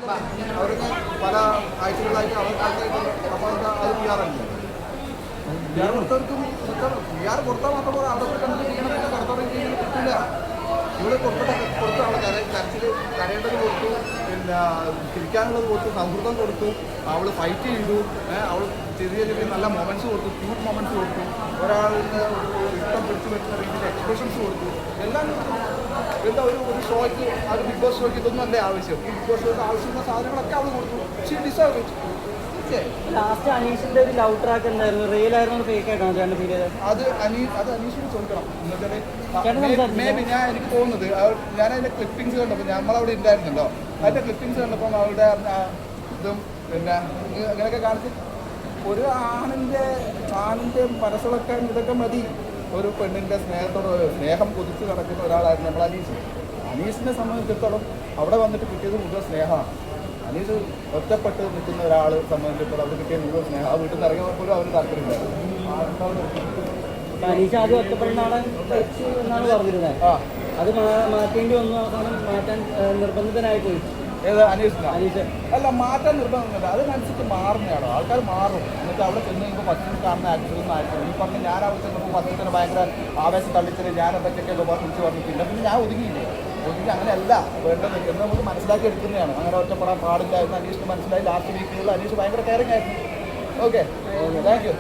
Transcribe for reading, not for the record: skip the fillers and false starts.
അവർക്ക് പല ആഴ്ചകളായിട്ട് അവർക്ക് ആൾക്കാരുണ്ട്. അപ്പോൾ അത് പി ആർ അല്ല. പി ആർ കൊടുത്തവർക്കും പി ആർ കൊടുത്താൽ മാത്രം പോലെ അവിടെ കണ്ടിട്ട് ചെയ്യണമെങ്കിൽ കടത്തോടെ കിട്ടില്ല. ഇവിടെ കൊടുത്ത അവൾ കരച്ചിൽ കരയേണ്ടത് കൊടുത്തു, പിന്നെ ചിരിക്കാനുള്ളത് കൊടുത്തു, സൗഹൃദം കൊടുത്തു, അവൾ ഫൈറ്റ് ചെയ്തു, അവൾ ചെറിയ ചെറിയ നല്ല മൊമെൻറ്റ്സ് കൊടുത്തു, ക്യൂട്ട് മൊമെൻറ്റ്സ് കൊടുത്തു, ഒരാളിന് ഇഷ്ടം പിടിച്ചു പറ്റുന്ന രീതിയിൽ എക്സ്പ്രഷൻസ് കൊടുത്തു, എല്ലാം എന്താ ഒരു ഷോയ്ക്ക് ആ ഒരു ബിഗ് ബോസ് ഷോയ്ക്ക് ഇതൊന്നും അല്ലേ ആവശ്യം. ഈ ബിഗ് ബോസ് ഷോയ്ക്ക് ആവശ്യമുള്ള സാധനങ്ങളൊക്കെ അവൾ കൊടുത്തു. She deserve it. ലാസ്റ്റ് അനീഷിന്റെ ഒരു ലവ് ട്രാക്ക് എന്തായിരുന്നു? റിയൽ ആയിരുന്നു ഫേക്ക് ആയിട്ടാണ് ചേട്ടൻ ഫീൽ ചെയ്തത്? അത് അനീഷിന് ചോദിക്കണം. മേ ബി എനിക്ക് തോന്നുന്നത് ഞാൻ അതിന്റെ ക്ലിപ്പിംഗ്സ് കണ്ടപ്പോൾ നമ്മളവിടെ ഉണ്ടായിരുന്നല്ലോ, അതിന്റെ ക്ലിപ്പിംഗ്സ് കണ്ടപ്പോൾ അവളുടെ ഇതും പിന്നെ അങ്ങനെയൊക്കെ കാണിച്ച് ഒരു ആണിന്റെ മനസ്സിളക്കാൻ ഇതൊക്കെ മതി. ഒരു പെണ്ണിന്റെ സ്നേഹം കൊതിച്ച് നടക്കുന്ന ഒരാളായിരുന്നു നമ്മൾ അനീഷിനെ സംബന്ധിച്ചിടത്തോളം അവിടെ വന്നിട്ട് കിട്ടിയത് മുഴുവൻ സ്നേഹമാണ്. അനീഷ് ഒറ്റപ്പെട്ട് നിൽക്കുന്ന ഒരാൾ സംബന്ധിച്ചിടത്തോളം അവർ കിട്ടിയ മുഴുവൻ സ്നേഹം. ആ വീട്ടിൽ നിന്ന് ഇറങ്ങിയപ്പോൾ പോലും അവർ താല്പര്യമില്ലായിരുന്നു. അനീഷ് ആദ്യം ഒറ്റപ്പെടുന്ന ആളെ എന്നാണ് പറഞ്ഞിരുന്നത്. അത് മാറ്റേണ്ടി വന്നു, അവസാനം മാറ്റാൻ നിർബന്ധിതനായി പോയി. ഏത് അനീഷ് അല്ല, മാറ്റാൻ നിർബന്ധമില്ല. അതിനനുസരിച്ച് മാറുന്നതാണ്. ആൾക്കാർ മാറും. എന്നിട്ട് അവിടെ ചെന്ന് കഴിയുമ്പോൾ ഫസ്റ്റിൽ കാണുന്ന ആക്ടറൊന്നും ആയിരിക്കും. ഈ പറഞ്ഞ് ഞാൻ അവിടെ ചെന്നപ്പോൾ ഫസ്റ്റിൽ ഭയങ്കര ആവേശം തള്ളിച്ചത് ഞാൻ എന്തൊക്കെയൊക്കെ വിളിച്ച് പറഞ്ഞു. പിന്നെ ഞാൻ ഒതുങ്ങിയില്ലേ. അങ്ങനെയല്ല വേണ്ടത് എന്ന് നമുക്ക് മനസ്സിലാക്കി എടുക്കുന്നതാണ്. അങ്ങനെ ഒറ്റപ്പെടാൻ പാടില്ല എന്ന് അനീഷിന് മനസ്സിലായി. ലാസ്റ്റ് വീക്കുകളിൽ അനീഷ് ഭയങ്കര കെയറിംഗ് ആയിരുന്നു. Okay, thank you.